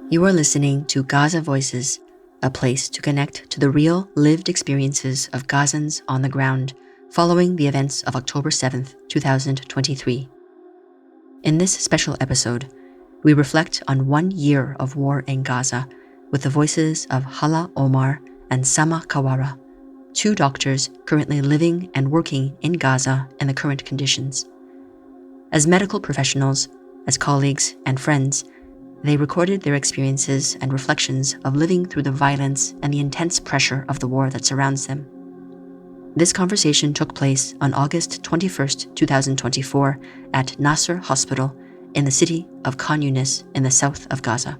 You are listening to Gaza Voices, a place to connect to the real, lived experiences of Gazans on the ground following the events of October 7th, 2023. In this special episode, we reflect on 1 year of war in Gaza with the voices of Hala Omar and Samah Qauraea, two doctors currently living and working in Gaza in the current conditions. As medical professionals, as colleagues and friends, they recorded their experiences and reflections of living through the violence and the intense pressure of the war that surrounds them. This conversation took place on August 21st, 2024 at Nasser Hospital in the city of Khan Younis in the south of Gaza.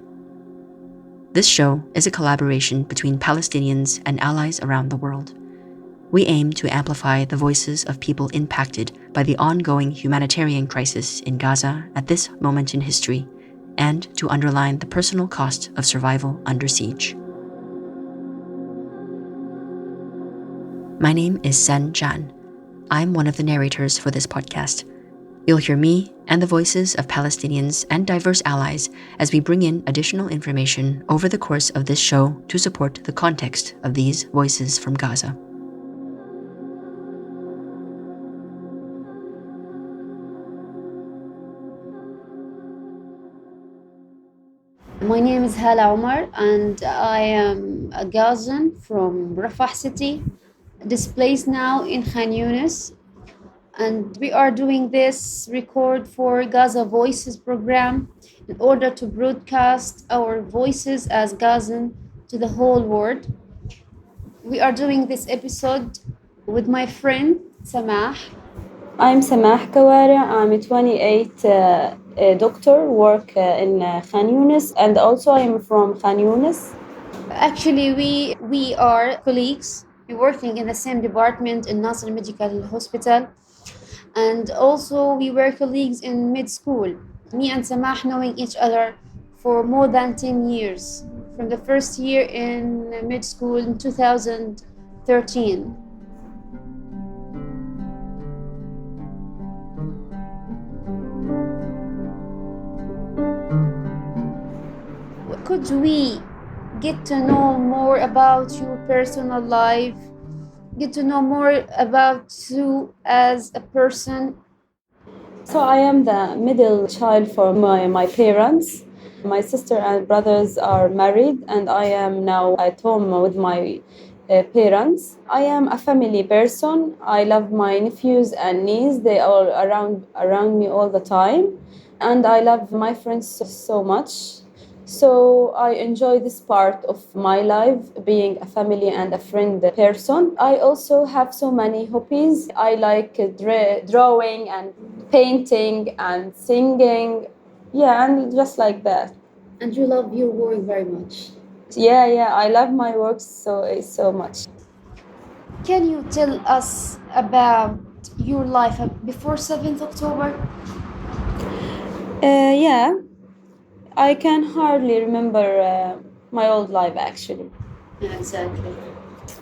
This show is a collaboration between Palestinians and allies around the world. We aim to amplify the voices of people impacted by the ongoing humanitarian crisis in Gaza at this moment in history, and to underline the personal cost of survival under siege. My name is Sen Jan. I'm one of the narrators for this podcast. You'll hear me and the voices of Palestinians and diverse allies as we bring in additional information over the course of this show to support the context of these voices from Gaza. My name is Hala Omar and I am a Gazan from Rafah city, displaced now in Khan Younis. And we are doing this record for Gaza Voices program in order to broadcast our voices as Gazan to the whole world. We are doing this episode with my friend Samah. I'm Samah Qauraea. I'm a 28 doctor, work in Khan Younis, and also I'm from Khan Younis. Actually, we are colleagues. We're working in the same department in Nasser Hospital, and also we were colleagues in mid school. Me and Samah knowing each other for more than 10 years, from the first year in mid school in 2013. Could we get to know more about your personal life, get to know more about you as a person? So I am the middle child for my parents. My sister and brothers are married, and I am now at home with my parents. I am a family person. I love my nephews and nieces. They are around me all the time, and I love my friends so much. So I enjoy this part of my life, being a family and a friend person. I also have so many hobbies. I like drawing and painting and singing. Yeah, and just like that. And you love your work very much. Yeah, I love my work so much. Can you tell us about your life before 7th October? Yeah, I can hardly remember my old life actually. Yeah, exactly.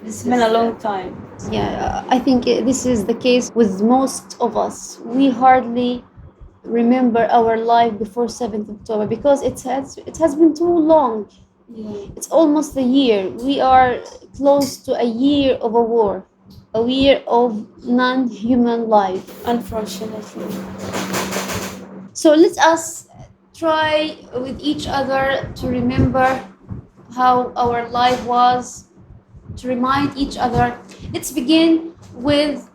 It's been a long time. Yeah, I think this is the case with most of us. We hardly remember our life before 7th October because it has been too long. Yeah. It's almost a year. We are close to a year of a war, a year of non-human life. Unfortunately. So let us try with each other to remember how our life was, to remind each other. Let's begin with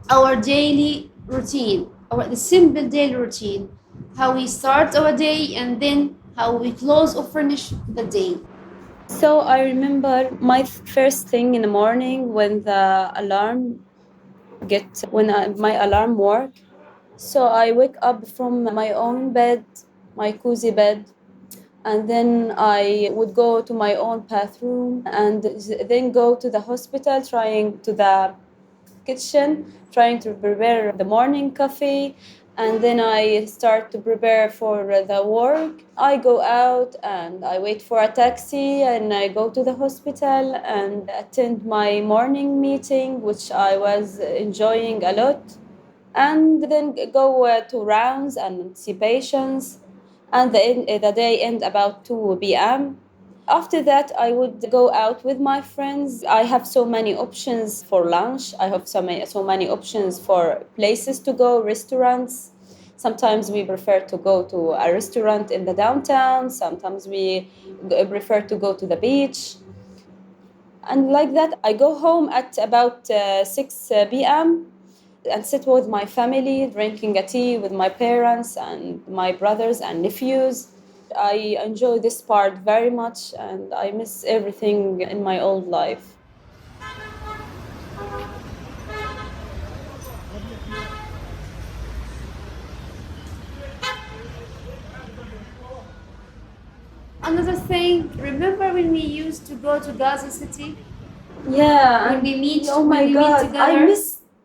our daily routine, the simple daily routine, how we start our day and then how we close or finish the day. So I remember my first thing in the morning when the alarm my alarm work. So I wake up from my own bed, my cozy bed, and then I would go to my own bathroom and then go to the hospital, trying to the kitchen, trying to prepare the morning coffee, and then I start to prepare for the work. I go out and I wait for a taxi and I go to the hospital and attend my morning meeting, which I was enjoying a lot, and then go to rounds and see patients. and the day ends about 2 p.m. After that, I would go out with my friends. I have so many options for lunch. I have so many options for places to go, restaurants. Sometimes we prefer to go to a restaurant in the downtown. Sometimes we prefer to go to the beach. And like that, I go home at about 6 p.m. and sit with my family, drinking a tea with my parents and my brothers and nephews. I enjoy this part very much and I miss everything in my old life. Another thing, remember when we used to go to Gaza City? Yeah, When we meet, oh my when we God, meet together,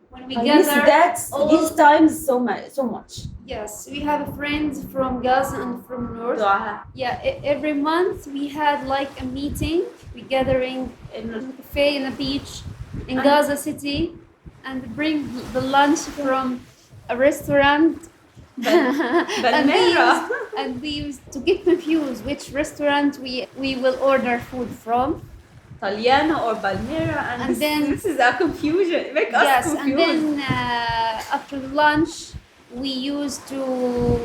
when we gather, these times so much. Yes, we have friends from Gaza and from North. Yeah, every month we had like a meeting. We gathering in a cafe in a beach in Gaza City, and bring the lunch from a restaurant. and we used to get confused which restaurant we will order food from. Italiano or Balmera, and then this is a confusion. It makes us confused. And then after lunch, we used to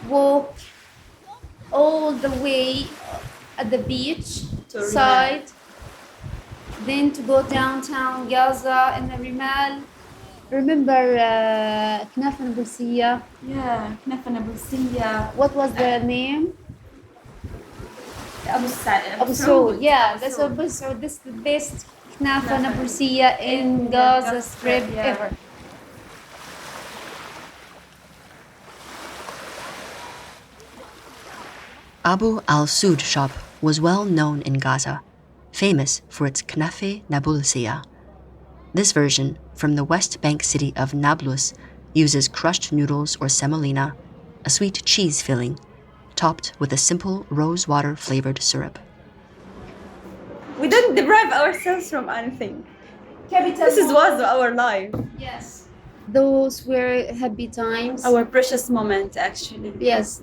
walk all the way at the beach side, then to go downtown Gaza in the Rimal. Remember Knafa Nabulsiya? Yeah, Knafa Nabulsiya. What was the name? Abu Saud. Yeah, that's Abu Saud. This is the best Knafa Nabulsiya in Gaza Strip ever. Abu al-Sud shop was well known in Gaza, famous for its knafe nabulsiya. This version, from the West Bank city of Nablus, uses crushed noodles or semolina, a sweet cheese filling, topped with a simple rose water flavored syrup. We don't deprive ourselves from anything. This was our life. Yes. Those were happy times. Our precious moment, actually. Yes.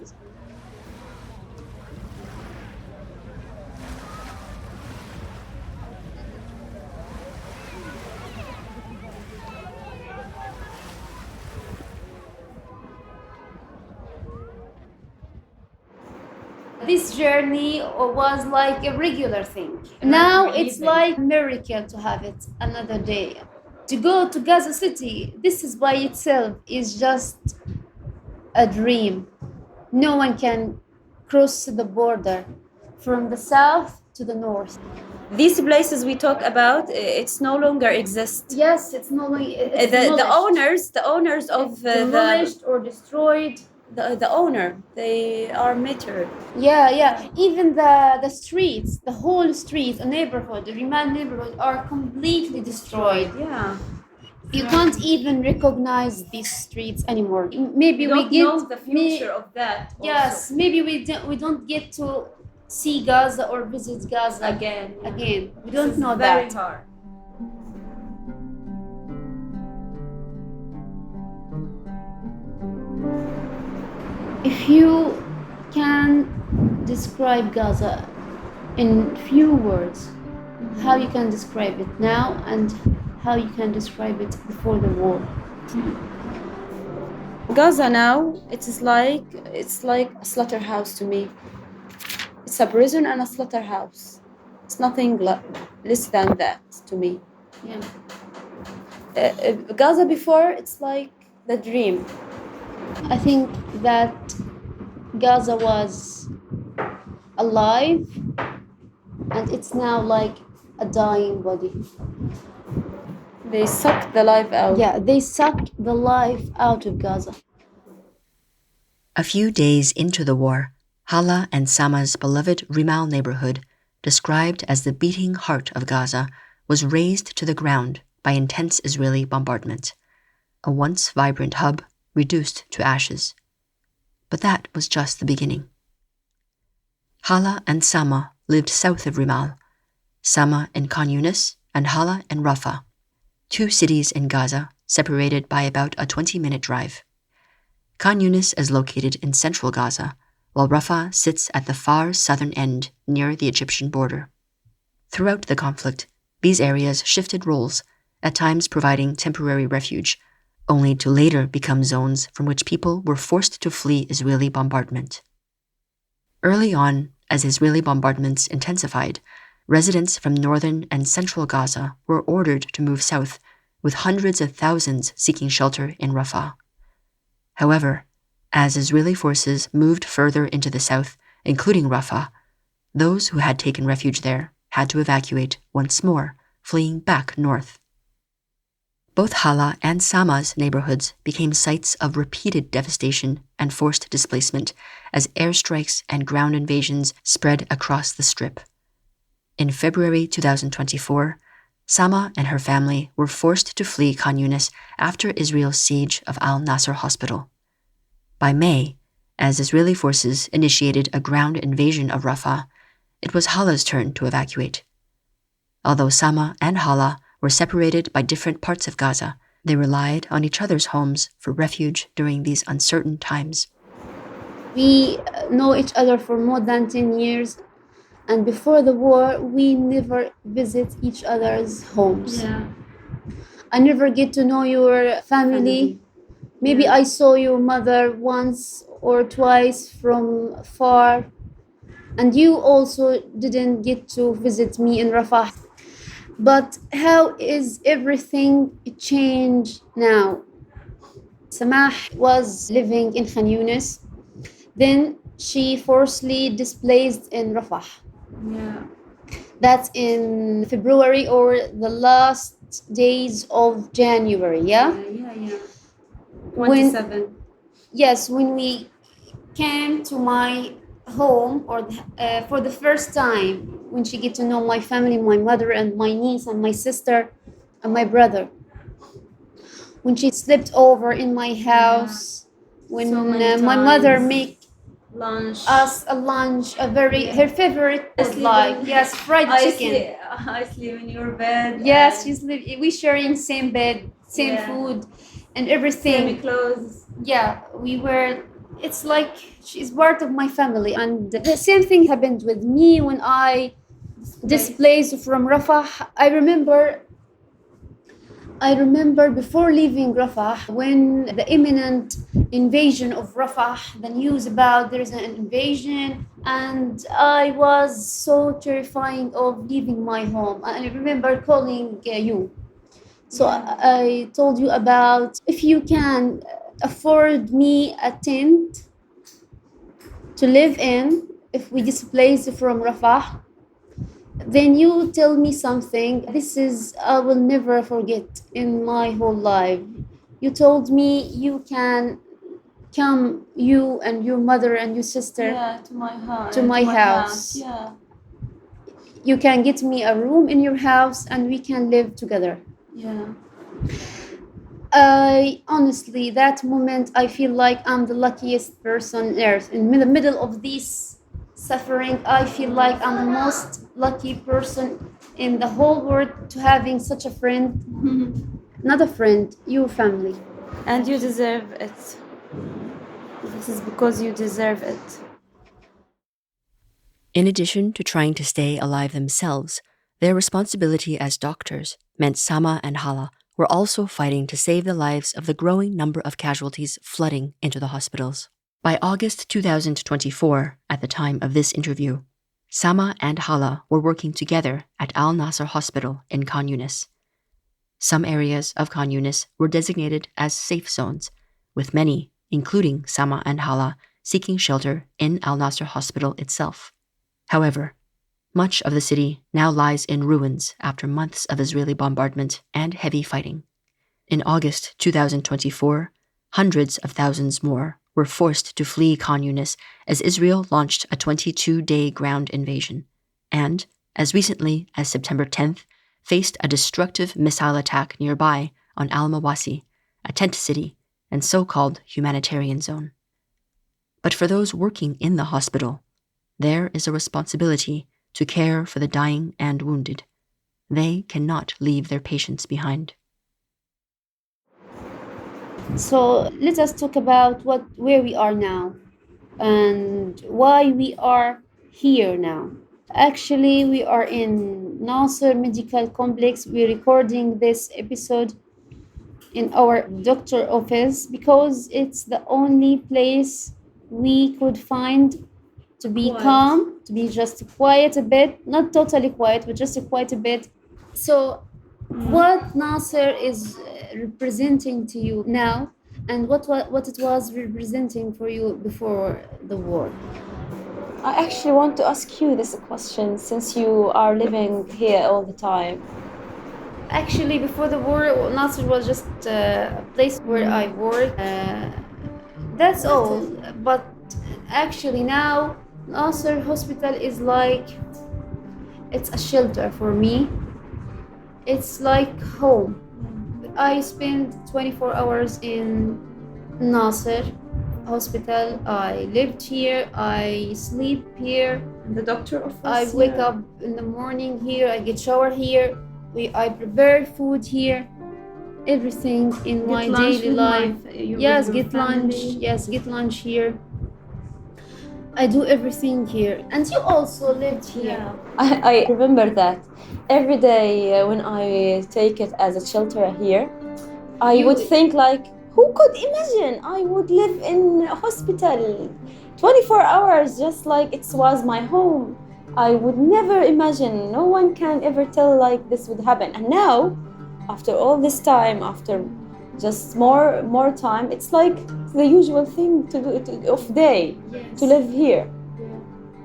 This journey was like a regular thing. Now it's like a miracle to have it another day. To go to Gaza City, this is by itself is just a dream. No one can cross the border from the south to the north. These places we talk about, it's no longer exist. Yes, it's no longer. The owners of demolished or destroyed. The owner, they are martyred. Yeah. Even the streets, the whole street, a neighborhood, the Rimal neighborhood are completely destroyed. Yeah. You can't even recognize these streets anymore. Maybe we get know the future of that. Yes, maybe we don't get to see Gaza or visit Gaza again. We don't know very that. Hard. If you can describe Gaza in few words, how you can describe it now and how you can describe it before the war? Gaza now, it's like a slaughterhouse to me. It's a prison and a slaughterhouse. It's nothing less than that to me. Yeah. Gaza before, it's like the dream. I think that Gaza was alive and it's now like a dying body. They sucked the life out. Yeah, they sucked the life out of Gaza. A few days into the war, Hala and Samah's beloved Rimal neighborhood, described as the beating heart of Gaza, was razed to the ground by intense Israeli bombardment. A once vibrant hub reduced to ashes. But that was just the beginning. Hala and Samah lived south of Rimal, Samah in Khan Younis and Hala in Rafah, 2 cities in Gaza separated by about a 20-minute drive. Khan Younis is located in central Gaza, while Rafah sits at the far southern end near the Egyptian border. Throughout the conflict, these areas shifted roles, at times providing temporary refuge, only to later become zones from which people were forced to flee Israeli bombardment. Early on, as Israeli bombardments intensified, residents from northern and central Gaza were ordered to move south, with hundreds of thousands seeking shelter in Rafah. However, as Israeli forces moved further into the south, including Rafah, those who had taken refuge there had to evacuate once more, fleeing back north. Both Hala and Samah's neighborhoods became sites of repeated devastation and forced displacement as airstrikes and ground invasions spread across the strip. In February 2024, Samah and her family were forced to flee Khan Younis after Israel's siege of Nasser Hospital. By May, as Israeli forces initiated a ground invasion of Rafah, it was Hala's turn to evacuate. Although Samah and Hala were separated by different parts of Gaza, they relied on each other's homes for refuge during these uncertain times. We know each other for more than 10 years, and before the war, we never visit each other's homes. Yeah. I never get to know your family. Maybe Yeah. I saw your mother once or twice from far, and you also didn't get to visit me in Rafah. But how is everything changed now? Samah was living in Khan Younis. Then she forcibly displaced in Rafah. Yeah. That's in February or the last days of January, yeah? Yeah. When- 27. Yes, when we came to my home for the first time, when she get to know my family, my mother and my niece and my sister and my brother. When she slept over in my house, when So many my mother times. make Lunch. us a lunch, her favorite I was sleep like in- yes, fried chicken. I sleep in your bed. Yes, and we sharing same bed, same Yeah. food, and same everything. clothes. Yeah, we were. It's like she's part of my family, and the same thing happened with me when I displaced from Rafah. I remember before leaving Rafah, when the imminent invasion of Rafah, the news about there's an invasion, and I was so terrifying of leaving my home. I remember calling you. So I told you about if you can afford me a tent to live in if we displace from Rafah, then you tell me something. This is I will never forget in my whole life. You told me you can come, you and your mother and your sister. To my house. To my house. Yeah. You can get me a room in your house and we can live together. Yeah. I honestly, that moment, I feel like I'm the luckiest person on earth. In the middle of this suffering, I feel like I'm the most lucky person in the whole world to having such a friend. Not a friend, your family. And you deserve it. This is because you deserve it. In addition to trying to stay alive themselves, their responsibility as doctors meant Samah and Hala were also fighting to save the lives of the growing number of casualties flooding into the hospitals. By August 2024, at the time of this interview, Samah and Hala were working together at Nasser Hospital in Khan Younis. Some areas of Khan Younis were designated as safe zones, with many, including Samah and Hala, seeking shelter in Nasser Hospital itself. However, much of the city now lies in ruins after months of Israeli bombardment and heavy fighting. In August 2024, hundreds of thousands more were forced to flee Khan Younis as Israel launched a 22-day ground invasion, and, as recently as September 10th, faced a destructive missile attack nearby on Al-Mawasi, a tent city and so-called humanitarian zone. But for those working in the hospital, there is a responsibility to care for the dying and wounded. They cannot leave their patients behind. So let us talk about where we are now. and why we are here now. Actually, we are in Nasser Medical Complex. We're recording this episode in our doctor office because it's the only place we could find to be calm, to be just quiet a bit, not totally quiet, but just quiet a bit. So, what Nasser is representing to you now, and what it was representing for you before the war? I actually want to ask you this question since you are living here all the time. Actually, before the war, Nasser was just a place where I worked. That's all. But actually, now Nasser Hospital is like it's a shelter for me. It's like home. I spend 24 hours in Nasser Hospital. I lived here. I sleep here. The doctor office. I wake up in the morning here. I get shower here. I prepare food here. Everything in my daily life. Yes, get lunch. Yes, get lunch here. I do everything here. And you also lived here. Yeah. I remember that every day when I take it as a shelter here, I would think like, who could imagine I would live in a hospital 24 hours just like it was my home. I would never imagine, no one can ever tell like this would happen. And now, after all this time, after just more time, it's like the usual thing to do of day, to live here.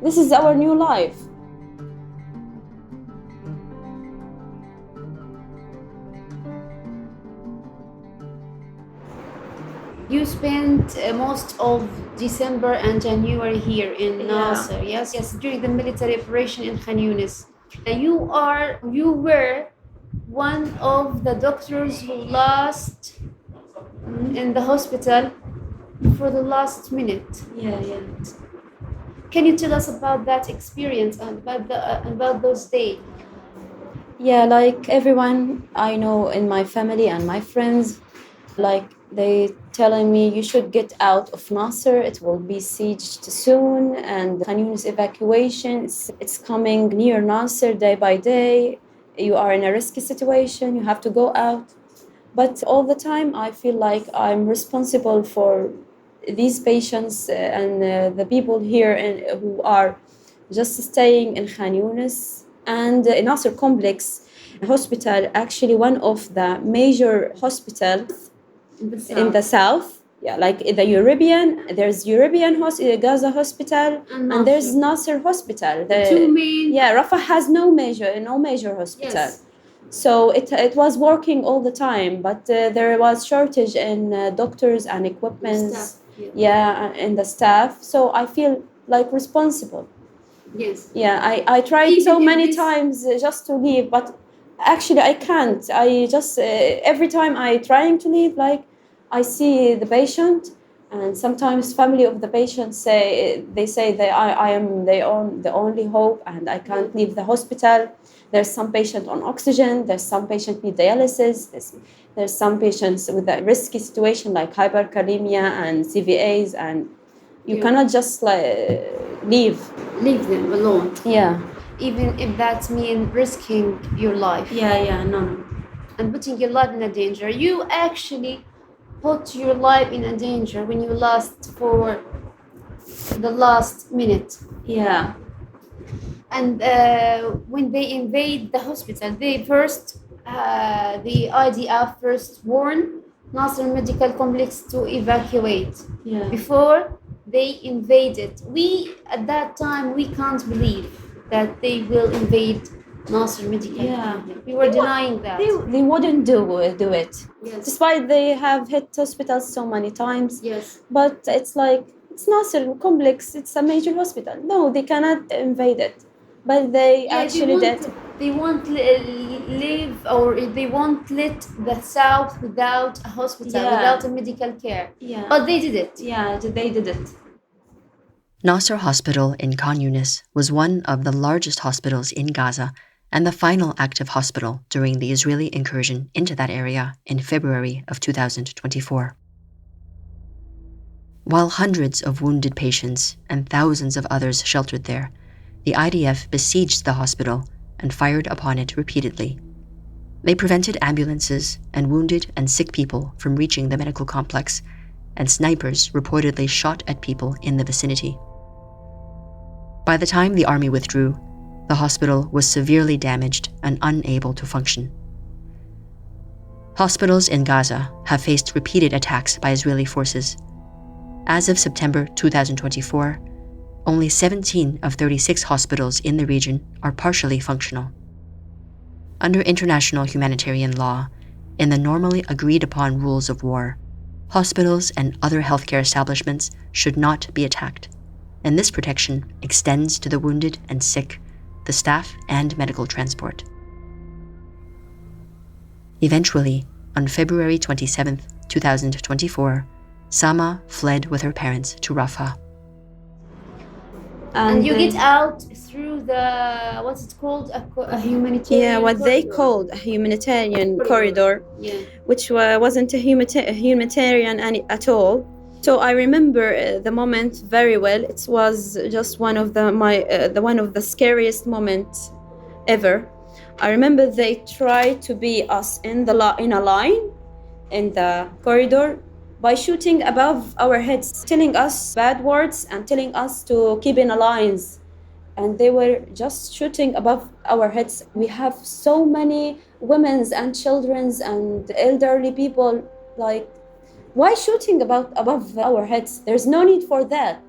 This is our new life. You spent most of December and January here in Nasser, yes? Yes, during the military operation in Khan Younis. You were one of the doctors who last in the hospital for the last minute. Yeah. Can you tell us about that experience and about those days? Yeah, like everyone I know in my family and my friends, like they telling me you should get out of Nasser, it will be sieged soon, and Khan Yunis evacuation, it's coming near Nasser day by day. You are in a risky situation, you have to go out. But all the time I feel like I'm responsible for these patients and the people here who are just staying in Khan Yunis and in Nasser complex hospital, actually one of the major hospitals in the south. Yeah, like there's European Gaza Hospital and there's Nasser Hospital. The two main. Yeah, Rafah has no major hospital. Yes. So it was working all the time, but there was shortage in doctors and equipment. Yeah, and the staff. So I feel like responsible. Yes. Yeah, I tried so many times just to leave, but actually I can't. I just every time I trying to leave, like I see the patient, and sometimes family of the patient say I am the only hope, and I can't leave the hospital. There's some patient on oxygen. There's some patient need dialysis. There's some patients with a risky situation like hyperkalemia and CVAs, and you cannot just leave them alone. Yeah. Even if that means risking your life. Yeah, no. And putting your life in a danger. You actually put your life in a danger when you last for the last minute. Yeah. And when they invade the hospital, the IDF first warned Nasser Medical Complex to evacuate. Yeah. Before they invaded. At that time, we can't believe that they will invade Nasser Medical. Yeah. We were denying that. They wouldn't do it. Yes. Despite they have hit hospitals so many times. Yes. But it's like, it's Nasser complex, it's a major hospital. No, they cannot invade it. But they actually did. They won't live, or they won't let the south without a hospital, without a medical care. Yeah. But they did it. Yeah, they did it. Nasser Hospital in Khan Younis was one of the largest hospitals in Gaza and the final active hospital during the Israeli incursion into that area in February of 2024. While hundreds of wounded patients and thousands of others sheltered there, the IDF besieged the hospital and fired upon it repeatedly. They prevented ambulances and wounded and sick people from reaching the medical complex, and snipers reportedly shot at people in the vicinity. By the time the army withdrew, the hospital was severely damaged and unable to function. Hospitals in Gaza have faced repeated attacks by Israeli forces. As of September 2024, only 17 of 36 hospitals in the region are partially functional. Under international humanitarian law, in the normally agreed-upon rules of war, hospitals and other healthcare establishments should not be attacked, and this protection extends to the wounded and sick, the staff and medical transport. Eventually, on February 27, 2024, Samah fled with her parents to Rafah. And you get out through the, what's it called? A humanitarian Yeah, what they corridor. called a humanitarian corridor, Yeah. which wasn't a humanitarian at all. So I remember the moment very well. It was just one of the scariest moments ever. I remember they tried to be us in a line in the corridor by shooting above our heads, telling us bad words and telling us to keep in lines. And they were just shooting above our heads. We have so many women and children and elderly people. Like, why shooting above our heads? There's no need for that.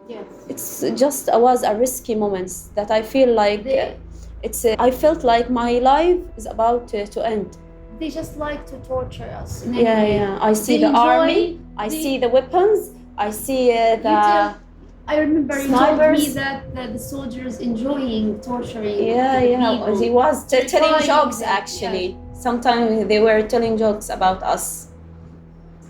Yes. It's just was a risky moment that I feel like I felt like my life is about to end. They just like to torture us. Yeah. I see the army. I see the weapons. I see I remember snipers. you told me that the soldiers enjoying torturing. Yeah. People. He was telling jokes, them, actually. yeah. Sometimes they were telling jokes about us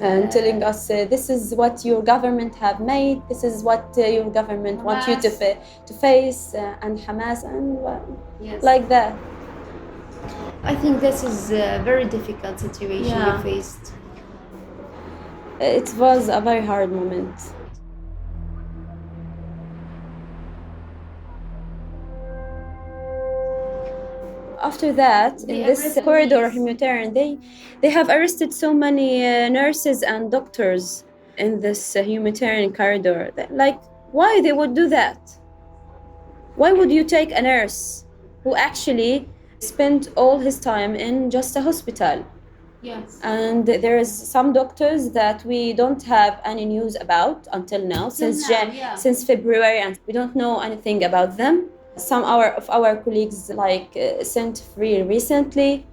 and telling us, this is what your government have made. This is what your government wants you to face, and Hamas and Yes. like that. I think this is a very difficult situation you faced. It was a very hard moment. After that, in this corridor humanitarian, they have arrested so many nurses and doctors in this humanitarian corridor. Like, why they would do that? Why would you take a nurse who actually spent all his time in just a hospital? Yes. And there is some doctors that we don't have any news about until now, since February, and we don't know anything about them. Some of our colleagues sent free recently.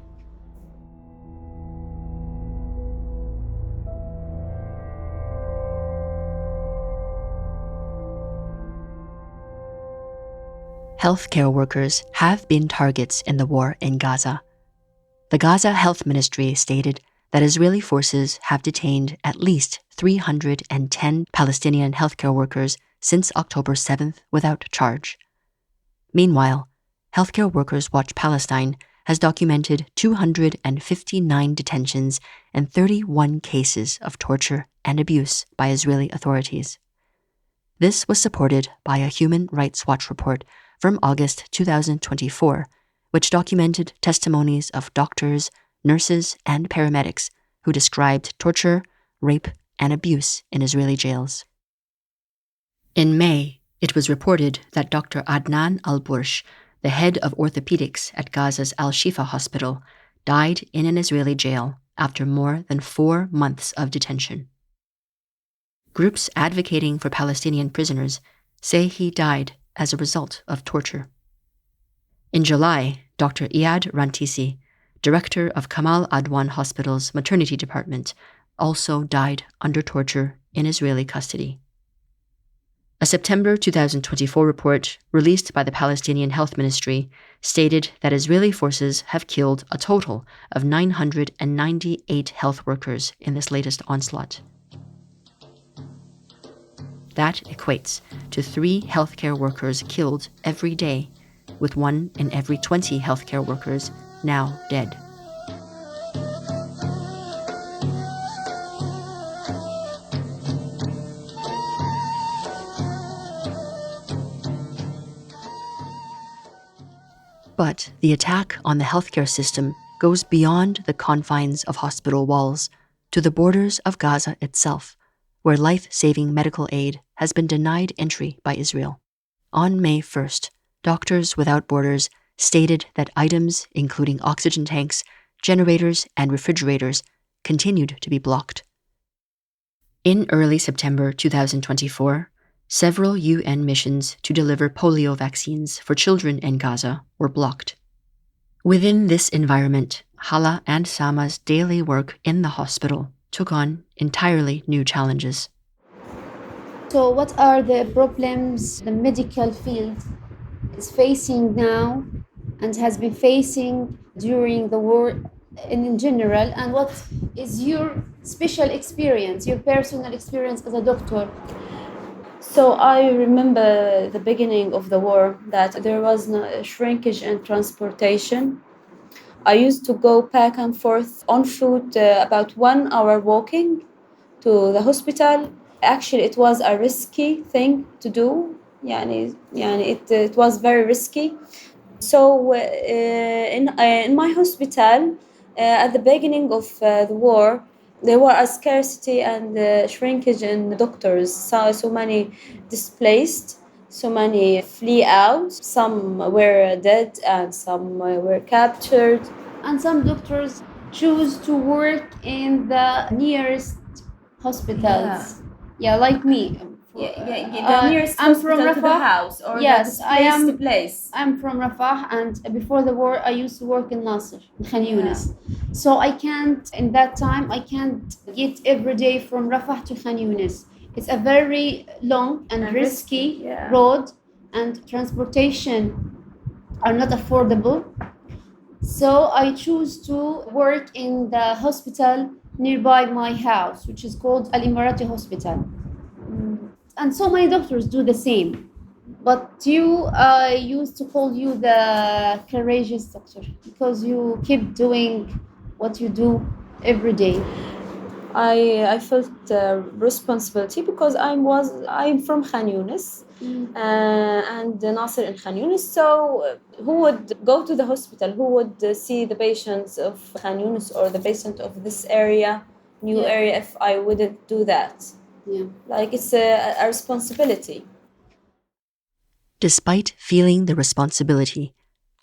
Healthcare workers have been targets in the war in Gaza. The Gaza Health Ministry stated that Israeli forces have detained at least 310 Palestinian healthcare workers since October 7th without charge. Meanwhile, Healthcare Workers Watch Palestine has documented 259 detentions and 31 cases of torture and abuse by Israeli authorities. This was supported by a Human Rights Watch report from August 2024, which documented testimonies of doctors, nurses, and paramedics who described torture, rape, and abuse in Israeli jails. In May, it was reported that Dr. Adnan al-Bursh, the head of orthopedics at Gaza's Al-Shifa hospital, died in an Israeli jail after more than 4 months of detention. Groups advocating for Palestinian prisoners say he died as a result of torture. In July, Dr. Iyad Rantisi, director of Kamal Adwan Hospital's maternity department, also died under torture in Israeli custody. A September 2024 report released by the Palestinian Health Ministry stated that Israeli forces have killed a total of 998 health workers in this latest onslaught. That equates to 3 healthcare workers killed every day, with 1 in every 20 healthcare workers now dead. But the attack on the healthcare system goes beyond the confines of hospital walls to the borders of Gaza itself, where life-saving medical aid has been denied entry by Israel. On May 1st, Doctors Without Borders stated that items including oxygen tanks, generators, and refrigerators continued to be blocked. In early September 2024, several UN missions to deliver polio vaccines for children in Gaza were blocked. Within this environment, Hala and Samah's daily work in the hospital took on entirely new challenges. So what are the problems the medical field is facing now and has been facing during the war in general, and what is your special experience, your personal experience as a doctor? So I remember the beginning of the war that there was no shrinkage in transportation. I used to go back and forth on foot, about 1 hour walking to the hospital. Actually, it was a risky thing to do. It was very risky. So in my hospital, at the beginning of the war, there were a scarcity and shrinkage in doctors. So many displaced, so many flee out. Some were dead and some were captured. And some doctors choose to work in the nearest hospitals. Yeah, like me. The nearest I'm from hospital to the Rafah. house or Yes, the I place am. to place. I'm from Rafah, and before the war, I used to work in Nasser, in Khan Younis. So I can't, in that time, I can't get every day from Rafah to Khan Younis. It's a very long and risky road, and transportation are not affordable. So I choose to work in the hospital nearby my house, which is called Al Emirati Hospital. And so many doctors do the same. But you, I used to call you the courageous doctor because you keep doing what you do every day. I felt responsibility because I'm from Khan Younis, and Nasser in Khan Younis. So who would go to the hospital? Who would see the patients of Khan Younis or the patient of this area, new area, if I wouldn't do that? Yeah. Like it's a responsibility. Despite feeling the responsibility,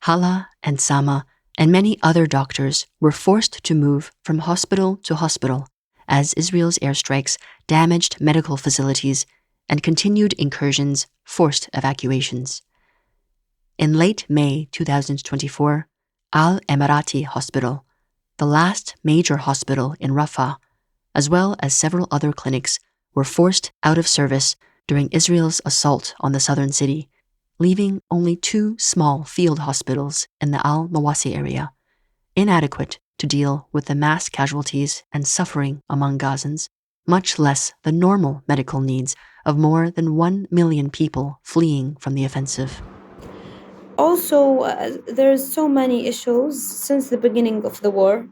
Hala and Samah and many other doctors were forced to move from hospital to hospital as Israel's airstrikes damaged medical facilities and continued incursions forced evacuations. In late May 2024, Al Emirati Hospital, the last major hospital in Rafah, as well as several other clinics, were forced out of service during Israel's assault on the southern city, leaving only 2 small field hospitals in the Al-Mawasi area, inadequate to deal with the mass casualties and suffering among Gazans, much less the normal medical needs of more than 1 million people fleeing from the offensive. Also, there's so many issues since the beginning of the war.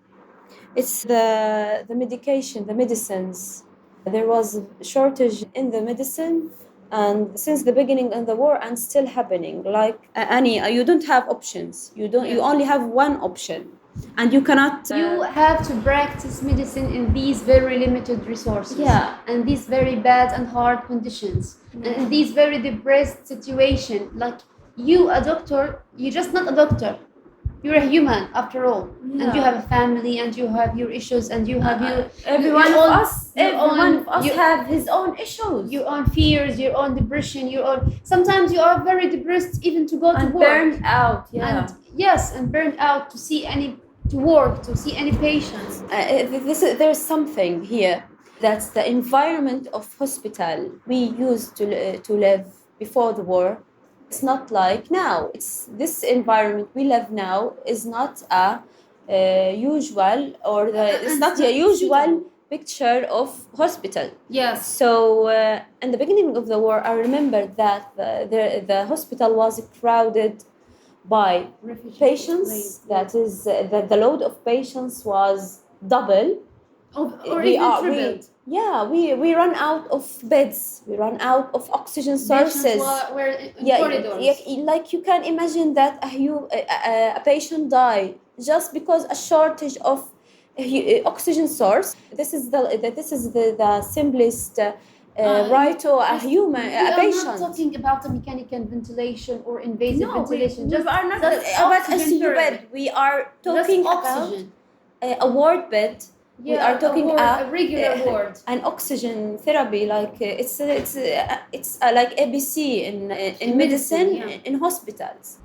It's the medication, the medicines. There was a shortage in the medicine, and since the beginning of the war, and still happening. Like Annie, you don't have options. You only have one option, and you cannot. You have to practice medicine in these very limited resources. Yeah. And these very bad and hard conditions. And in these very depressed situation. Like you, a doctor, you're just not a doctor. You're a human after all. And you have a family, and you have your issues, and you have your Every one of us have his own issues. Your own fears, your own depression, your own. Sometimes you are very depressed even to go to work. Burned out. Yeah. And burned out to see any patients. There's something here. That's the environment of hospital we used to live before the war. It's not like now. It's this environment we live now is not a usual it's not a usual picture of hospital. Yes. So in the beginning of the war, I remember that the hospital was crowded by patients. That is, the load of patients was double Or even tripled. We run out of beds. We run out of oxygen sources. Were in corridors. Like you can imagine that a patient die just because a shortage of oxygen source. This is the simplest right to a human, a patient. We are not talking about a mechanical ventilation or invasive ventilation. We are not about ICU bed. We are talking about a ward bed. We are talking a regular ward, an oxygen therapy. Like it's like ABC in medicine, in hospitals.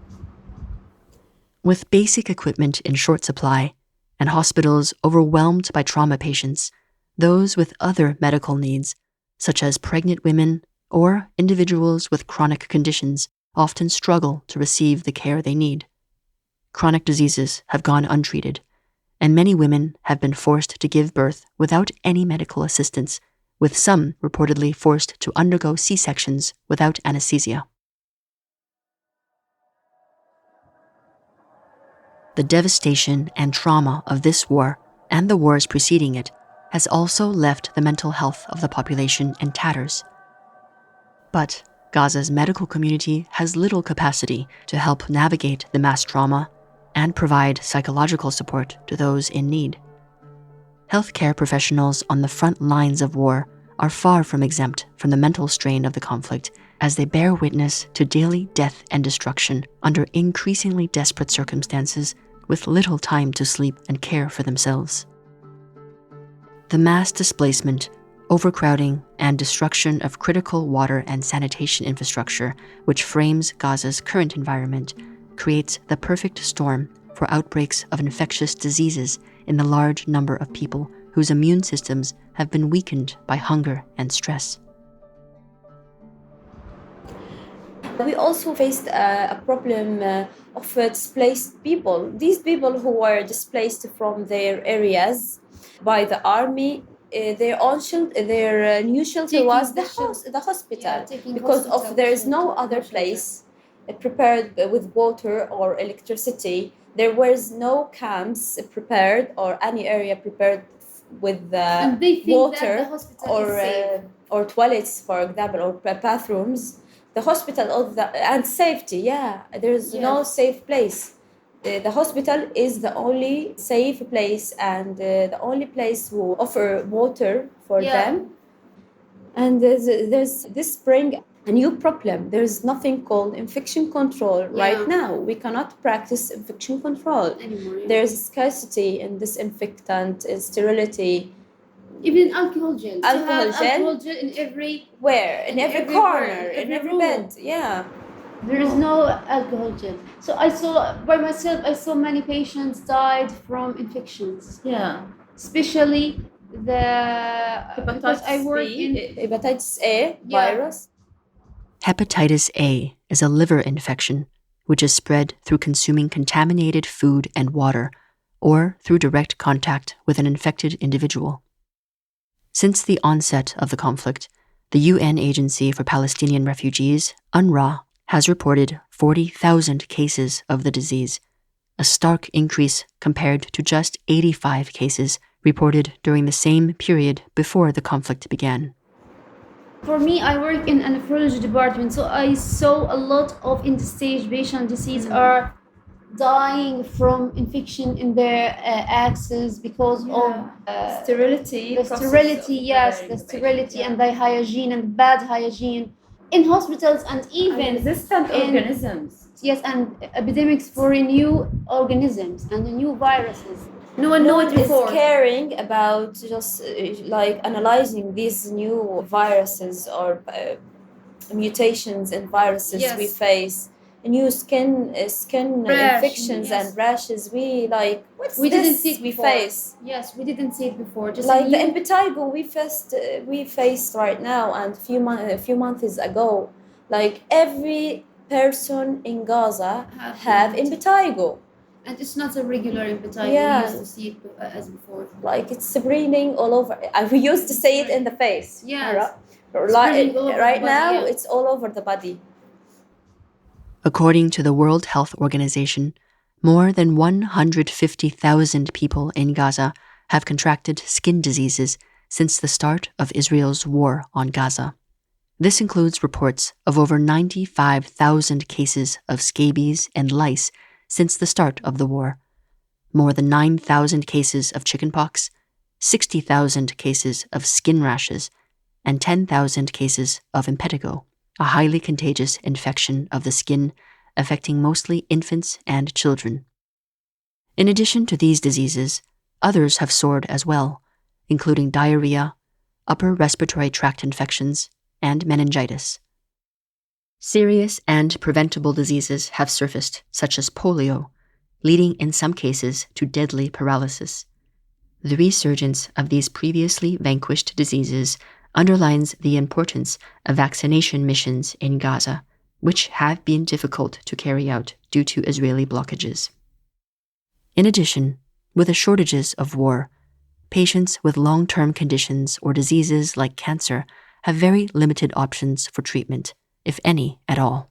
With basic equipment in short supply and hospitals overwhelmed by trauma patients, those with other medical needs, such as pregnant women or individuals with chronic conditions, often struggle to receive the care they need. Chronic diseases have gone untreated, and many women have been forced to give birth without any medical assistance, with some reportedly forced to undergo C-sections without anesthesia. The devastation and trauma of this war and the wars preceding it has also left the mental health of the population in tatters. But Gaza's medical community has little capacity to help navigate the mass trauma and provide psychological support to those in need. Healthcare professionals on the front lines of war are far from exempt from the mental strain of the conflict as they bear witness to daily death and destruction under increasingly desperate circumstances with little time to sleep and care for themselves. The mass displacement, overcrowding, and destruction of critical water and sanitation infrastructure, which frames Gaza's current environment, creates the perfect storm for outbreaks of infectious diseases in the large number of people whose immune systems have been weakened by hunger and stress. We also faced a problem of displaced people. These people who were displaced from their areas by the army, their new shelter was the hospital, because there is no other place prepared with water or electricity. There was no camps prepared or any area prepared with water or toilets, for example, or bathrooms. The hospital and safety, there is no safe place. The hospital is the only safe place and the only place who offer water for them. And there's this spring a new problem. There's nothing called infection control right now. We cannot practice infection control anymore. There's scarcity in disinfectant, sterility. Even alcohol gel. Alcohol gel in every corner, in every room. bed. There is no alcohol gel. So I saw many patients died from infections. Especially because I work in hepatitis A virus. Hepatitis A is a liver infection which is spread through consuming contaminated food and water or through direct contact with an infected individual. Since the onset of the conflict, the UN Agency for Palestinian Refugees, UNRWA, has reported 40,000 cases of the disease, a stark increase compared to just 85 cases reported during the same period before the conflict began. For me, I work in a nephrology department, so I saw a lot of end-stage patient disease are dying from infection in their axes because of sterility. The sterility and the hygiene and bad hygiene in hospitals and even resistant organisms. Yes, and epidemics for new organisms and new viruses. No one is caring about just like analyzing these new viruses or mutations in viruses we face. New skin infections and rashes. We didn't see it before. Face. Yes, we didn't see it before. Just like the impetigo we faced right now and a few months ago. Like every person in Gaza have impetigo. And it's not a regular impetigo. We used to see it as before. Like it's spreading all over. We used to say it in the face. Right now, it's all over the body. According to the World Health Organization, more than 150,000 people in Gaza have contracted skin diseases since the start of Israel's war on Gaza. This includes reports of over 95,000 cases of scabies and lice since the start of the war, more than 9,000 cases of chickenpox, 60,000 cases of skin rashes, and 10,000 cases of impetigo, a highly contagious infection of the skin affecting mostly infants and children. In addition to these diseases, others have soared as well, including diarrhea, upper respiratory tract infections, and meningitis. Serious and preventable diseases have surfaced, such as polio, leading in some cases to deadly paralysis. The resurgence of these previously vanquished diseases underlines the importance of vaccination missions in Gaza, which have been difficult to carry out due to Israeli blockages. In addition, with the shortages of war, patients with long-term conditions or diseases like cancer have very limited options for treatment, if any at all.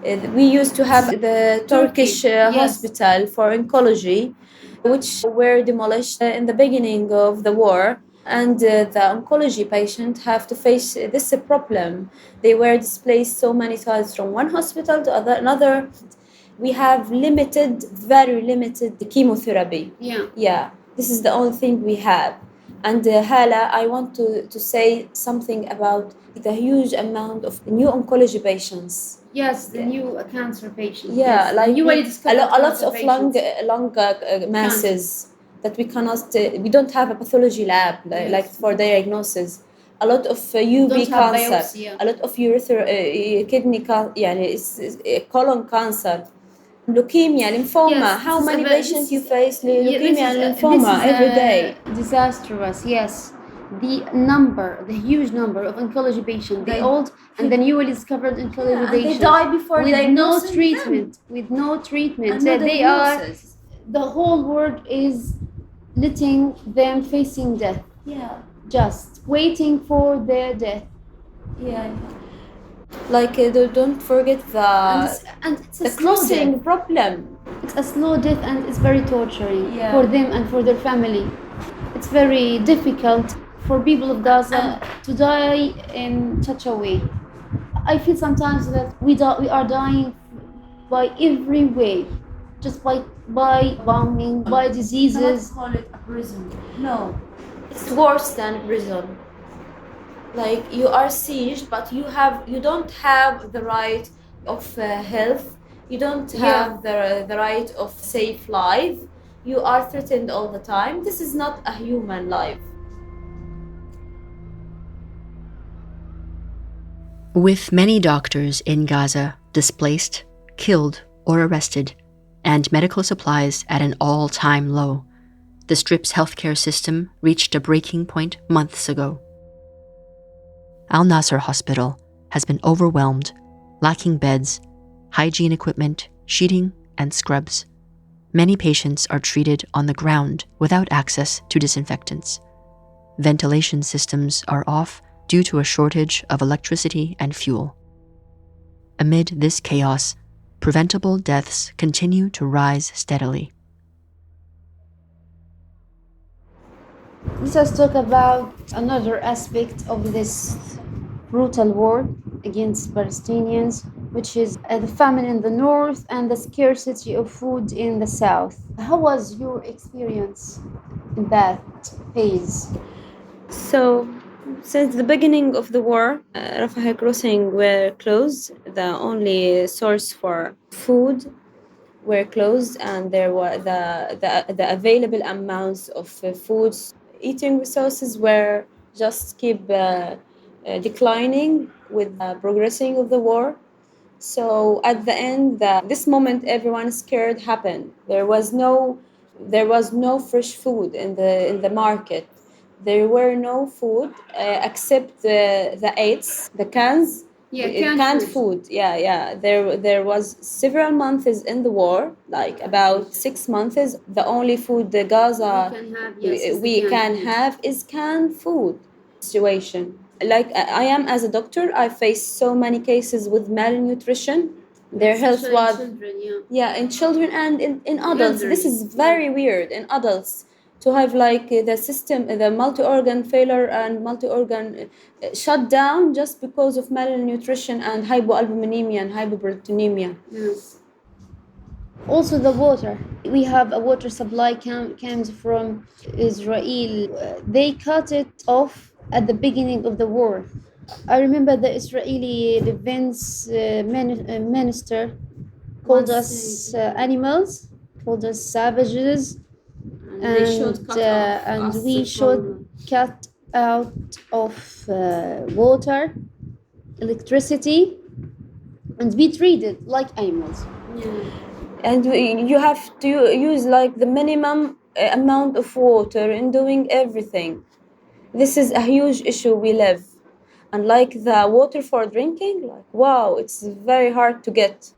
We used to have the Turkish hospital for oncology, which were demolished in the beginning of the war. And the oncology patient have to face this problem. They were displaced so many times from one hospital to another. We have very limited chemotherapy. Yeah, this is the only thing we have. And Hala, I want to say something about the huge amount of new oncology patients. Yes, the new cancer patients. Yeah, yes. like a lot of lung masses that we cannot, we don't have a pathology lab like for diagnosis. A lot of UV cancer, a lot of kidney cancer, colon cancer, leukemia, lymphoma. Yes, how many patients you face leukemia and lymphoma every day? Disastrous, yes. The huge number of oncology patients, the old and the newly discovered oncology patients, they die before with no treatment. With no treatment, no they are. The whole world is letting them facing death. Yeah, just waiting for their death. Yeah. Like don't forget it's the crossing problem. It's a slow death and it's very torturing for them and for their family. It's very difficult for people of Gaza to die in such a way. I feel sometimes that we are dying by every way, just by bombing, by diseases. I cannot call it a prison. No, it's worse than prison. Like you are sieged, but you don't have the right of health. You don't have the right of safe life. You are threatened all the time. This is not a human life. With many doctors in Gaza displaced, killed, or arrested, and medical supplies at an all-time low, the Strip's healthcare system reached a breaking point months ago. Nasser Hospital has been overwhelmed, lacking beds, hygiene equipment, sheeting, and scrubs. Many patients are treated on the ground without access to disinfectants. Ventilation systems are off due to a shortage of electricity and fuel. Amid this chaos, preventable deaths continue to rise steadily. Let us talk about another aspect of this brutal war against Palestinians, which is the famine in the north and the scarcity of food in the south. How was your experience in that phase? So, since the beginning of the war, Rafah crossing were closed. The only source for food were closed, and there were the available amounts of foods. Eating resources were just keep declining with the progressing of the war. So at the end, this moment everyone is scared happened. There was no fresh food in the market. There were no food except the aids, the cans. Canned food. Yeah. There was several months in the war, like about 6 months. The only food the Gaza we can have is canned food situation. Like I am as a doctor, I face so many cases with malnutrition. Their health was children, in children and in adults. This is very weird in adults to have like the system, the multi-organ failure and multi-organ shutdown just because of malnutrition and hypoalbuminemia and hypoproteinemia. Yes. Also the water. We have a water supply comes from Israel. They cut it off at the beginning of the war. I remember the Israeli defense minister called us animals, called us savages, and we should cut out of water, electricity, and be treated like animals. Yeah. And you have to use like the minimum amount of water in doing everything. This is a huge issue we live. And like the water for drinking, like wow, it's very hard to get.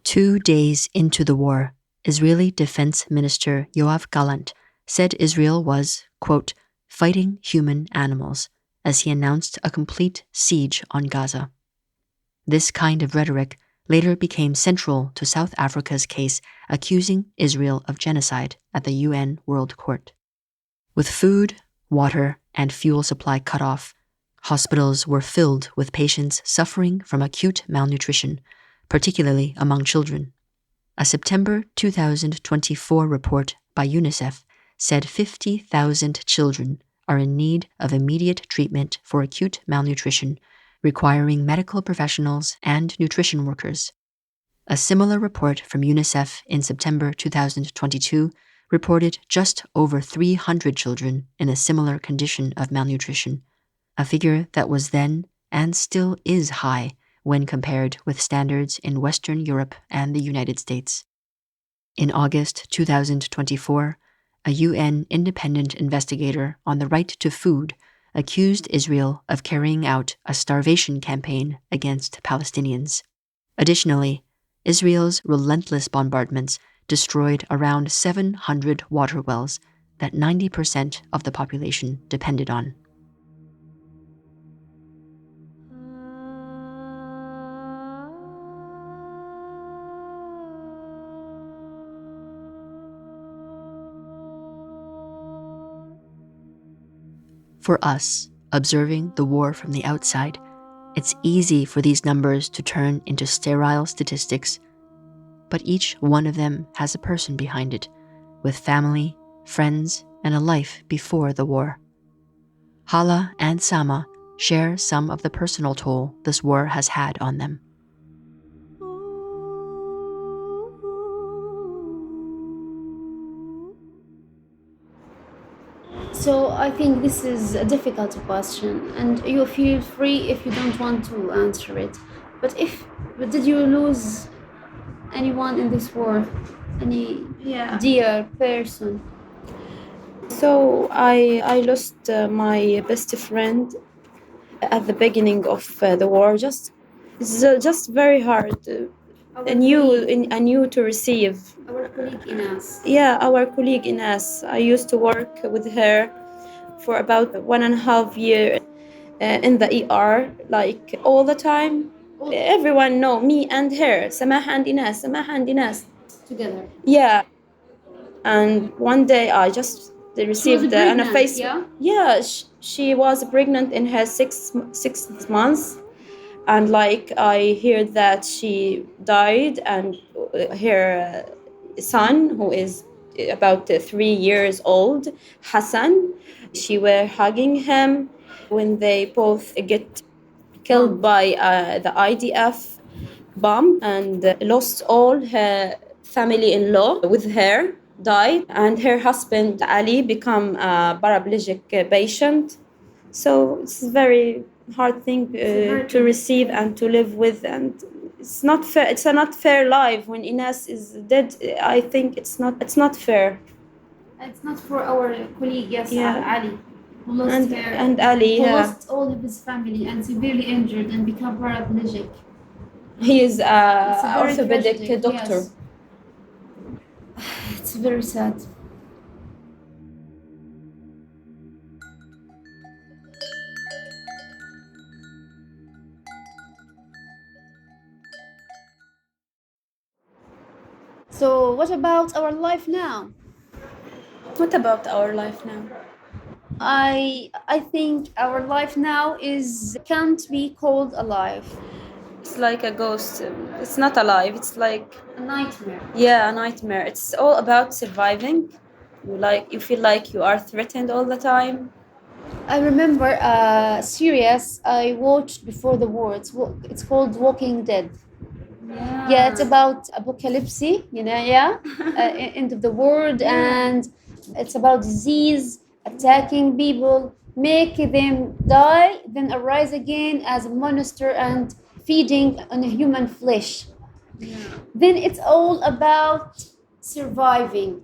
2 days into the war, Israeli Defense Minister Yoav Gallant said Israel was, quote, fighting human animals, as he announced a complete siege on Gaza. This kind of rhetoric later became central to South Africa's case accusing Israel of genocide at the UN World Court. With food, water, and fuel supply cut off, hospitals were filled with patients suffering from acute malnutrition, particularly among children. A September 2024 report by UNICEF said 50,000 children are in need of immediate treatment for acute malnutrition, requiring medical professionals and nutrition workers. A similar report from UNICEF in September 2022 reported just over 300 children in a similar condition of malnutrition, a figure that was then and still is high when compared with standards in Western Europe and the United States. In August 2024, a UN independent investigator on the right to food accused Israel of carrying out a starvation campaign against Palestinians. Additionally, Israel's relentless bombardments destroyed around 700 water wells that 90% of the population depended on. For us, observing the war from the outside, it's easy for these numbers to turn into sterile statistics, but each one of them has a person behind it, with family, friends, and a life before the war. Hala and Samah share some of the personal toll this war has had on them. So I think this is a difficult question, and you feel free if you don't want to answer it. But did you lose anyone in this war? Any dear person? So I lost my best friend at the beginning of the war. It's just very hard. A new to receive. Our colleague Inas. Yeah, our colleague Inas. I used to work with her for about 1.5 years in the ER, like all the time. Everyone know me and her, Samah and Inas, Samah and Inas. Together. Yeah. And one day I just received a face. Yeah, she was pregnant in her sixth month, and like I heard that she died, and her son, who is about 3 years old, Hassan, she were hugging him when they both get killed by the IDF bomb, and lost all her family-in-law with her, died, and her husband Ali become a paraplegic patient. So it's a very hard thing to receive and to live with, and it's not fair. It's a not fair life when Ines is dead. I think it's not fair. It's not for our colleague, yes, Ali, who lost her, and Ali, who lost all of his family and severely injured and become paraplegic. He is an orthopedic doctor. Yes. It's very sad. So what about our life now? What about our life now? I think our life now is can't be called alive. It's like a ghost. It's not alive. It's like, A nightmare. yeah, a nightmare. It's all about surviving. You feel like you are threatened all the time. I remember a series I watched before the war. It's called Walking Dead. Yeah, it's about apocalypse, yeah, end of the world, and it's about disease attacking people, make them die, then arise again as a monster and feeding on human flesh. Then it's all about surviving,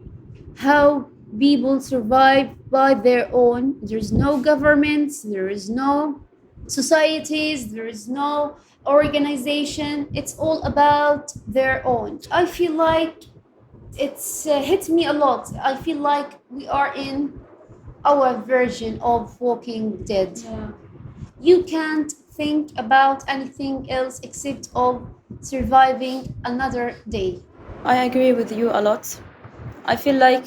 how people survive by their own. There's no governments, there is no societies, there is no organization. It's all about their own. I feel like it's hit me a lot. I feel like we are in our version of Walking Dead. Yeah. You can't think about anything else except of surviving another day. I agree with you a lot. I feel like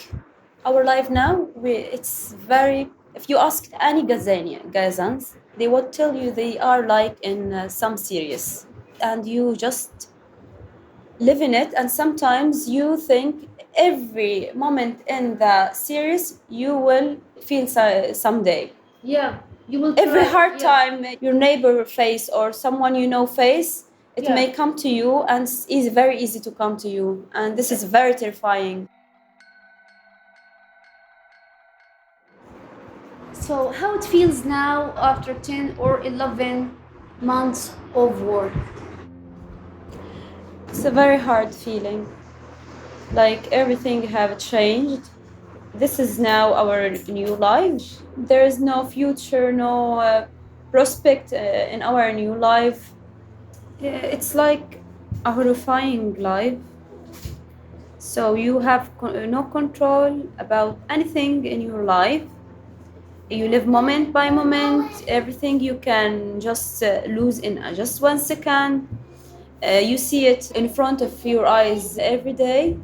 our life now, it's very. If you asked any Gazans, they would tell you they are like in some series, and you just live in it. And sometimes you think every moment in the series you will feel someday. Yeah, you will Every try- hard yeah. time your neighbor face or someone you know face, it Yeah. may come to you, and it's very easy to come to you, and this is very terrifying. So, how it feels now after 10 or 11 months of war? It's a very hard feeling, like everything have changed. This is now our new life. There is no future, no prospect in our new life. It's like a horrifying life. So you have no control about anything in your life. You live moment by moment. Everything you can just lose in just 1 second. You see it in front of your eyes every day.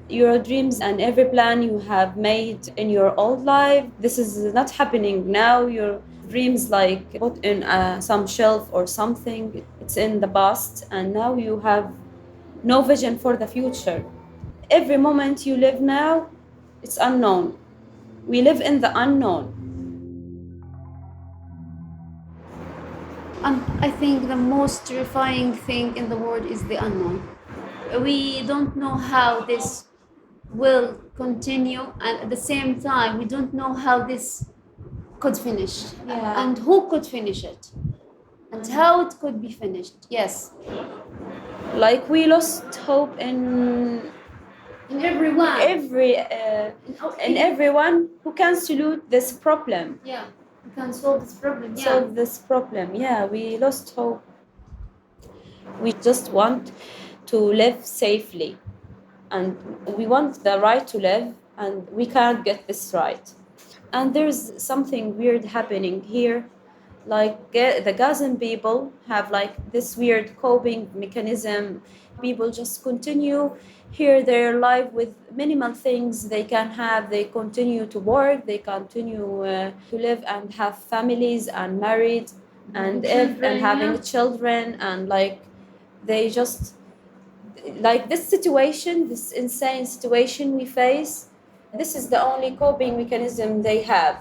Your dreams and every plan you have made in your old life, this is not happening now. Your dreams like put in some shelf or something. It's in the past, and now you have no vision for the future. Every moment you live now, it's unknown. We live in the unknown. I think the most terrifying thing in the world is the unknown. We don't know how this will continue, and at the same time, we don't know how this could finish, Yeah. and who could finish it, and how it could be finished. Yes, Like we lost hope in in everyone. in everyone who can solve this problem. Yeah, we can solve this problem. Yeah. Solve this problem. Yeah, we lost hope. We just want to live safely, and we want the right to live, and we can't get this right. And there's something weird happening here. Like the Gazan people have like this weird coping mechanism. People just continue here their life with minimal things they can have. They continue to work, they continue to live and have families and married and Children, having yeah. children, and like they just like this situation, this insane situation we face. This is the only coping mechanism they have.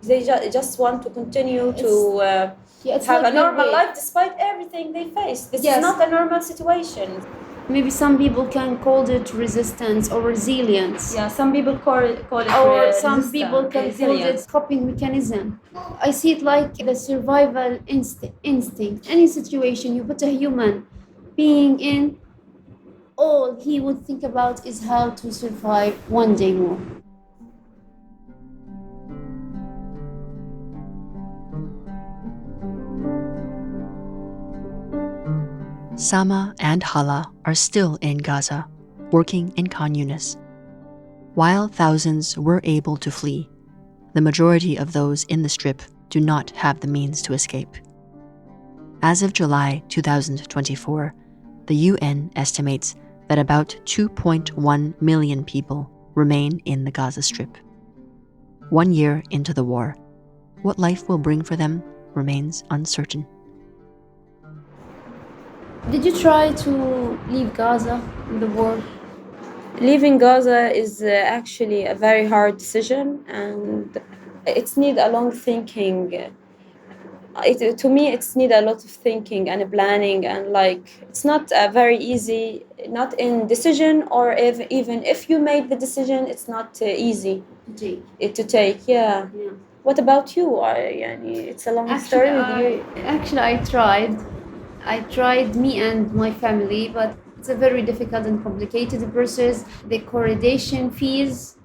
They just want to continue to it's have like a normal their way. life despite everything they face. This Yes. is not a normal situation. Maybe some people can call it resistance or resilience. Yeah, some people call it Or some resistance, people can call resilience. it coping mechanism. I see it like the survival instinct. Any situation you put a human being in, all he would think about is how to survive one day more. Samah and Hala are still in Gaza, working in Khan Younis. While thousands were able to flee, the majority of those in the strip do not have the means to escape. As of July 2024, the UN estimates that about 2.1 million people remain in the Gaza Strip. 1 year into the war, what life will bring for them remains uncertain. Did you try to leave Gaza in the war? Leaving Gaza is actually a very hard decision, and it's need a long thinking. To me, it's need a lot of thinking and planning, and it's not a very easy, not in decision, or even if you made the decision, it's not easy to take. Yeah. What about you? It's a long story with you. Actually, I tried, me and my family, but it's a very difficult and complicated process. The coordination fees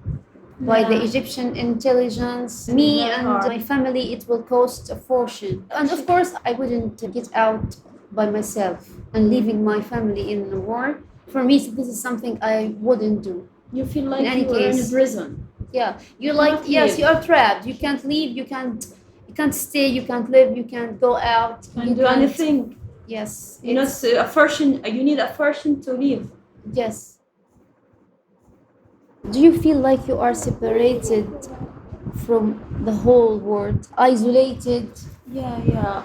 by the Egyptian intelligence, me and my family, it will cost a fortune. And of course, I wouldn't get out by myself and leaving my family in the war. For me, this is something I wouldn't do. You feel like In any you are in a case. prison. Yeah, you're cannot like, yes, leave. you are trapped. You can't leave. You can't stay. You can't live. You can't go out. Can't you do anything. Yes, You know, it's- a fortune. You need a fortune to leave. yes. Do you feel like you are separated from the whole world, isolated? Yeah.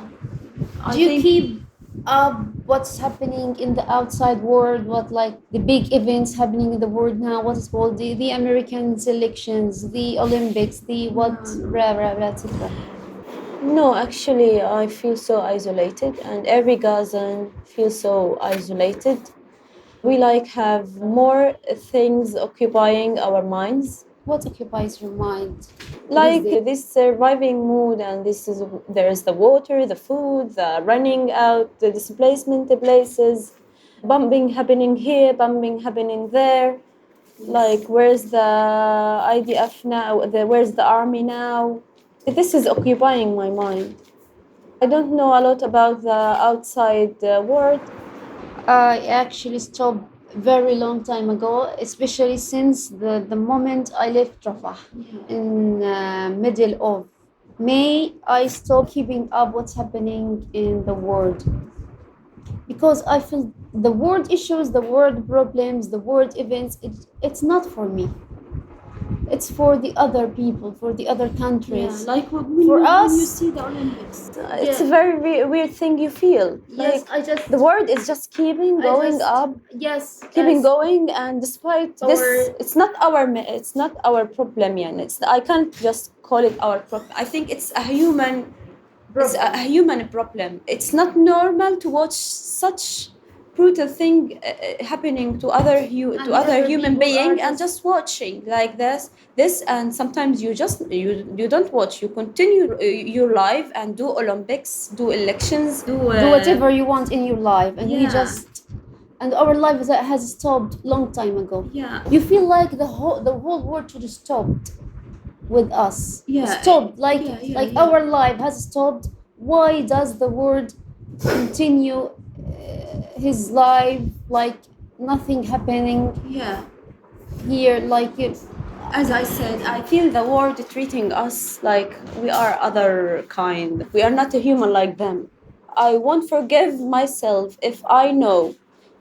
Do you keep up what's happening in the outside world? What, like the big events happening in the world now? What is called the American selections, the Olympics, the what, etc. No, actually, I feel so isolated, and every Gazan feels so isolated. We have more things occupying our minds, What occupies your mind? this surviving mood, and there is the water, the food, the running out, the displacement places, bombing happening here, bombing happening there. Where's the IDF now? Where's the army now? This is occupying my mind. I don't know a lot about the outside world. I actually stopped very long time ago, especially since the moment I left Rafah in middle of May. I stopped keeping up what's happening in the world because I feel the world issues, the world problems, the world events. It's not for me. It's for the other people, for the other countries. Like when For you us- see the Olympics. It's a very weird thing you feel. Yes, I just The world is just keeping going up, Yes, keeping guys. going, and despite this, it's not our problem. I can't just call it our problem. I think it's a human. It's a human problem. It's not normal to watch such brutal thing happening to other human people being, are and just- just watching like this, and sometimes you don't watch. You continue your life and do Olympics, do elections, Do whatever you want in your life, and we Yeah. just and our life has stopped long time ago. Yeah. You feel like the whole world should have stopped with us. Yeah. Stopped Yeah. our life has stopped. Why does the world continue his life like nothing happening Yeah. here? Like it, As I said, I feel the world treating us like we are other kind. We are not a human like them. I won't forgive myself if I know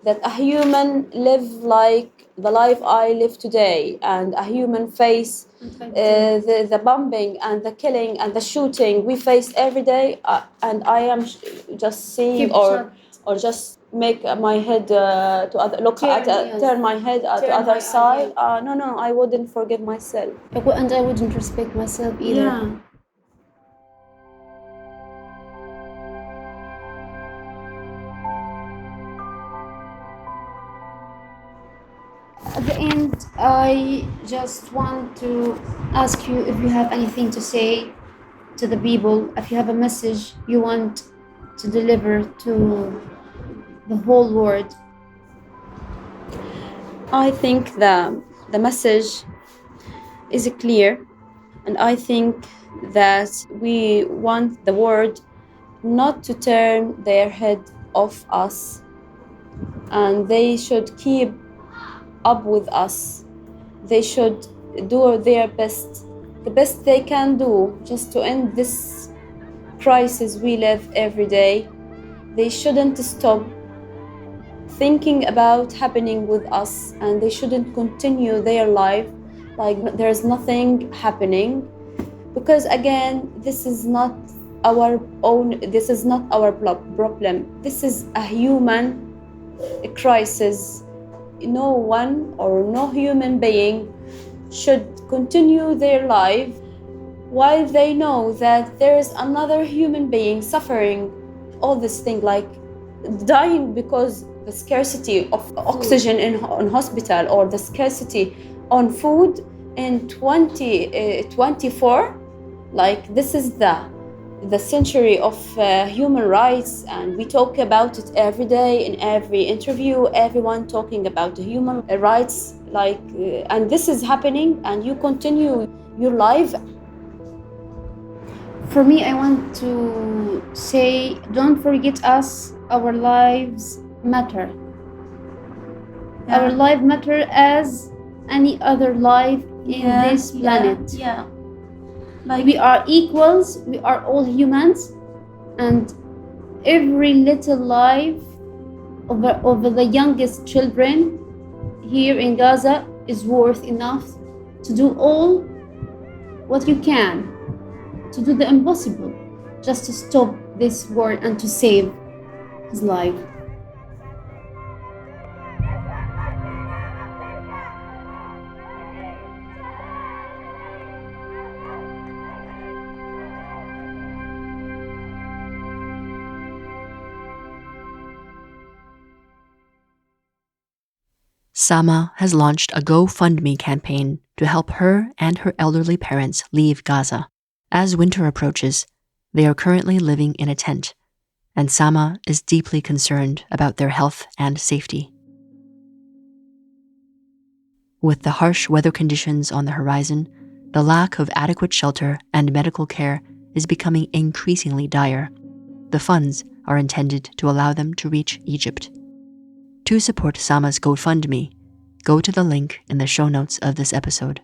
that a human live like the life I live today, and a human face the bombing and the killing and the shooting we face every day, and I am just seeing Keep or just make my head to other look Turn, at yes. turn my head at the Turn other my side. No, I wouldn't forgive myself. and I wouldn't respect myself either. yeah. At the end, I just want to ask you if you have anything to say to the people, if you have a message you want to deliver to the whole world. I think the message is clear, and I think that we want the world not to turn their head off us, and they should keep up with us. They should do their best, the best they can do, just to end this crisis we live every day. They shouldn't stop thinking about happening with us, and they shouldn't continue their life like there's nothing happening, because again, this is not our problem. This is a human crisis. No one or no human being should continue their life while they know that there is another human being suffering all this thing, like dying because the scarcity of oxygen in hospital, or the scarcity on food in 2024. Like, this is the century of human rights, and we talk about it every day in every interview. Everyone talking about the human rights, like, and this is happening, and you continue your life. For me, I want to say, don't forget us. Our lives matter. Yeah. Our life matter as any other life in this planet. Yeah. Like, We are equals. We are all humans, and every little life of the youngest children here in Gaza is worth enough to do all what you can, to do the impossible, just to stop this war and to save his life. Samah has launched a GoFundMe campaign to help her and her elderly parents leave Gaza. As winter approaches, they are currently living in a tent, and Samah is deeply concerned about their health and safety. With the harsh weather conditions on the horizon, the lack of adequate shelter and medical care is becoming increasingly dire. The funds are intended to allow them to reach Egypt. To support Samah's GoFundMe, go to the link in the show notes of this episode.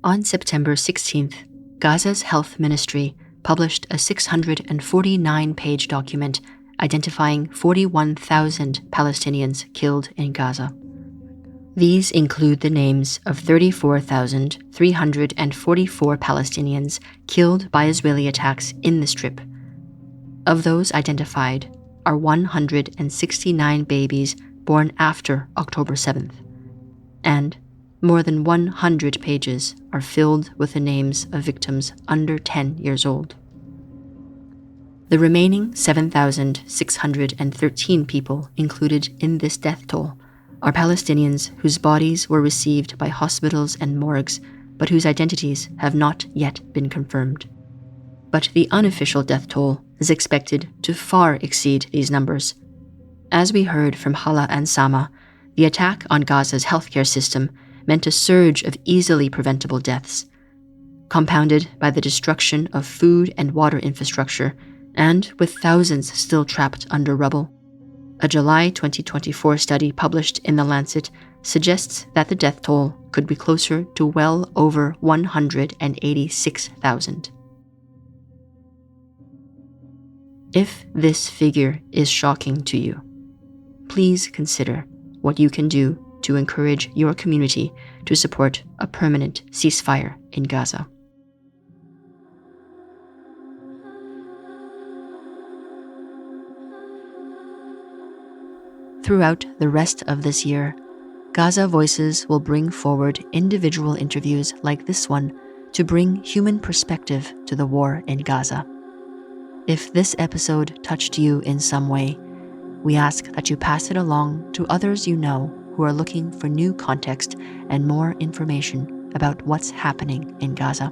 On September 16th, Gaza's health ministry published a 649-page document identifying 41,000 Palestinians killed in Gaza. These include the names of 34,344 Palestinians killed by Israeli attacks in the Strip. Of those identified are 169 babies born after October 7th, and more than 100 pages are filled with the names of victims under 10 years old. The remaining 7,613 people included in this death toll are Palestinians whose bodies were received by hospitals and morgues, but whose identities have not yet been confirmed. But the unofficial death toll is expected to far exceed these numbers. As we heard from Hala and Samah, the attack on Gaza's healthcare system meant a surge of easily preventable deaths, compounded by the destruction of food and water infrastructure, and with thousands still trapped under rubble. A July 2024 study published in The Lancet suggests that the death toll could be closer to well over 186,000. If this figure is shocking to you, please consider what you can do to encourage your community to support a permanent ceasefire in Gaza. Throughout the rest of this year, Gaza Voices will bring forward individual interviews like this one to bring human perspective to the war in Gaza. If this episode touched you in some way, we ask that you pass it along to others you know who are looking for new context and more information about what's happening in Gaza.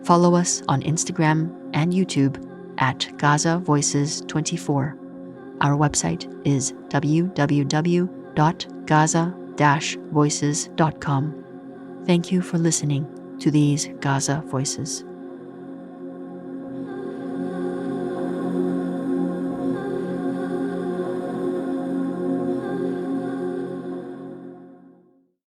Follow us on Instagram and YouTube at Gaza Voices 24. Our website is www.gaza-voices.com. Thank you for listening to these Gaza Voices.